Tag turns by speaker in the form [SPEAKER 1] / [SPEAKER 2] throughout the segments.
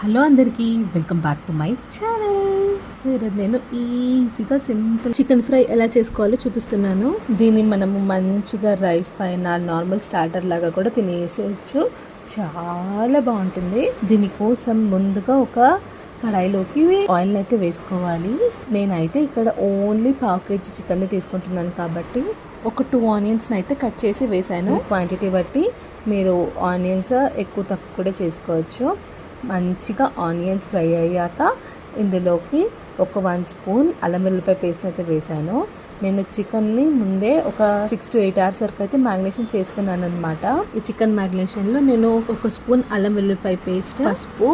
[SPEAKER 1] Hello అందరికీ welcome back to my channel. So ఈరోజు నేను ఈజీగా సింపుల్ చికెన్ ఫ్రై ఎలా చేసుకోవాలో చూపిస్తున్నాను. దీన్ని మనము మంచిగా రైస్ పైన నార్మల్ స్టార్టర్ లాగా కూడా తినేసేయచ్చు. చాలా బాగుంటుంది. దీనికోసం ముందుగా ఒక కడాయిలోకి ఆయిల్ అయితే వేసుకోవాలి. నేనైతే ఇక్కడ ఓన్లీ 1/2 kg చికెన్ని తీసుకుంటున్నాను కాబట్టి ఒక 2 ఆనియన్స్ అయితే కట్ చేసి వేసాను. క్వాంటిటీ బట్టి మీరు ఆనియన్స్ ఎక్కువ తక్కువ కూడా చేసుకోవచ్చు. మంచిగా ఆనియన్స్ ఫ్రై అయ్యాక ఇందులోకి ఒక 1 స్పూన్ అల్లం వెల్లుల్లిపాయ పేస్ట్ అయితే వేసాను. నేను చికెన్ని ముందే ఒక 6 to 8 hours వరకు అయితే మ్యాగ్నేషన్ చేసుకున్నాను అనమాట. ఈ చికెన్ మ్యాగ్నేషన్లో నేను 1 స్పూన్ అల్లం వెల్లుల్లిపాయ పేస్ట్, పసుపు,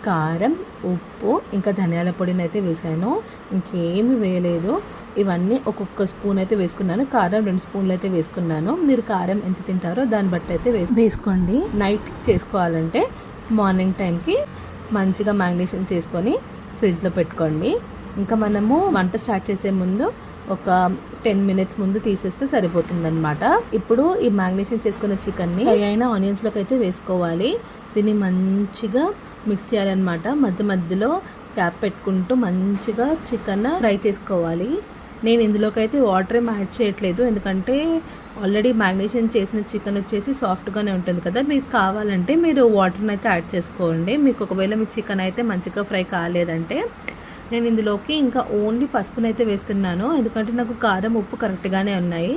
[SPEAKER 1] కారం, ఉప్పు ఇంకా ధనియాల పొడిని అయితే వేసాను. ఇంకేమి వేయలేదు. ఇవన్నీ ఒక్కొక్క స్పూన్ అయితే వేసుకున్నాను. కారం 2 స్పూన్లు అయితే వేసుకున్నాను. మీరు కారం ఎంత తింటారో దాన్ని బట్టి అయితే వేసుకోండి. నైట్ చేసుకోవాలంటే మార్నింగ్ టైంకి మంచిగా మ్యాగ్నేషన్ చేసుకొని ఫ్రిడ్జ్లో పెట్టుకోండి. ఇంకా మనము వంట స్టార్ట్ చేసే ముందు ఒక 10 minutes ముందు తీసేస్తే సరిపోతుంది అనమాట. ఇప్పుడు ఈ మ్యాగ్నేషన్ చేసుకున్న చికెన్ని ఫ్రై అయిన ఆనియన్స్లోకి అయితే వేసుకోవాలి. దీన్ని మంచిగా మిక్స్ చేయాలన్నమాట. మధ్య మధ్యలో క్యాప్ పెట్టుకుంటూ మంచిగా చికెన్ ఫ్రై చేసుకోవాలి. నేను ఇందులోకి అయితే వాటర్ ఏం యాడ్ చేయట్లేదు, ఎందుకంటే ఆల్రెడీ మ్యాగ్నేషన్ చేసిన చికెన్ వచ్చేసి సాఫ్ట్గానే ఉంటుంది కదా. మీకు కావాలంటే మీరు వాటర్ని అయితే యాడ్ చేసుకోండి. మీకు ఒకవేళ మీ చికెన్ అయితే మంచిగా ఫ్రై కాలేదంటే నేను ఇందులోకి ఇంకా ఓన్లీ పసుపుని అయితే వేస్తున్నాను, ఎందుకంటే నాకు కారం ఉప్పు కరెక్ట్గానే ఉన్నాయి.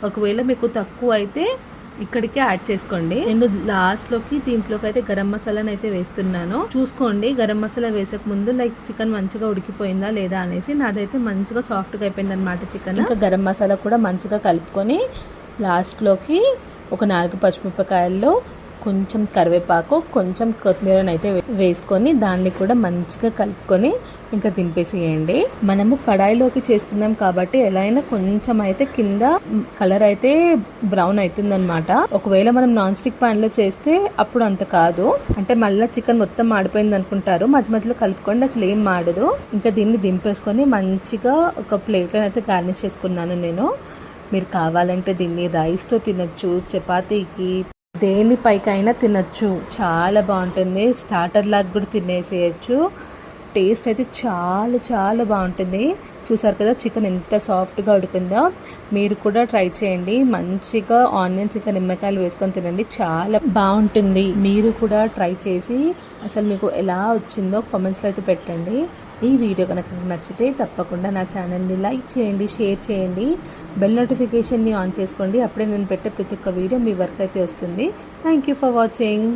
[SPEAKER 1] ఒకవేళ మీకు తక్కువ అయితే ఇక్కడికే యాడ్ చేసుకోండి. నేను లాస్ట్లోకి దీంట్లోకి అయితే గరం మసాలాని అయితే వేస్తున్నాను. చూసుకోండి, గరం మసాలా వేసక ముందు లైక్ చికెన్ మంచిగా ఉడికిపోయిందా లేదా అనేసి. నాదైతే మంచిగా సాఫ్ట్గా అయిపోయింది అనమాట చికెన్. ఇంకా గరం మసాలా కూడా మంచిగా కలుపుకొని లాస్ట్లోకి ఒక 4 పచ్చిమిరపకాయల్లో కొంచెం కరివేపాకు, కొంచెం కొత్తిమీరని అయితే వేసుకొని దాన్ని కూడా మంచిగా కలుపుకొని ఇంకా దింపేసేయండి. మనము కడాయిలోకి చేస్తున్నాం కాబట్టి ఎలా అయినా కొంచెం అయితే కింద కలర్ అయితే బ్రౌన్ అవుతుందన్నమాట. ఒకవేళ మనం నాన్ స్టిక్ ప్యాన్లో చేస్తే అప్పుడు అంత కాదు, అంటే మళ్ళీ చికెన్ మొత్తం మాడిపోయింది అనుకుంటారు. మధ్య మధ్యలో కలుపుకోండి, అసలు ఏం మాడదు. ఇంకా దీన్ని దింపేసుకొని మంచిగా ఒక ప్లేట్లో అయితే గార్నిష్ చేసుకున్నాను నేను. మీరు కావాలంటే దీన్ని రైస్తో తినొచ్చు, చపాతీకి, దేనిపైకైనా తినొచ్చు. చాలా బాగుంటుంది. స్టార్టర్ లాగా కూడా తినేసేయచ్చు. టేస్ట్ అయితే చాలా చాలా బాగుంటుంది. చూసారు కదా చికెన్ ఎంత సాఫ్ట్గా ఉడికిందో. మీరు కూడా ట్రై చేయండి. మంచిగా ఆనియన్స్ ఇంకా నిమ్మకాయలు వేసుకొని తినండి, చాలా బాగుంటుంది. మీరు కూడా ట్రై చేసి అసలు మీకు ఎలా వచ్చిందో కామెంట్స్లో అయితే పెట్టండి. ఈ వీడియో కనుక నచ్చితే తప్పకుండా నా ఛానల్ని లైక్ చేయండి, షేర్ చేయండి, బెల్ నోటిఫికేషన్ని ఆన్ చేసుకోండి. అప్పుడే నేను పెట్టే ప్రతి ఒక్క వీడియో మీ వరకు అయితే వస్తుంది. Thank you for watching.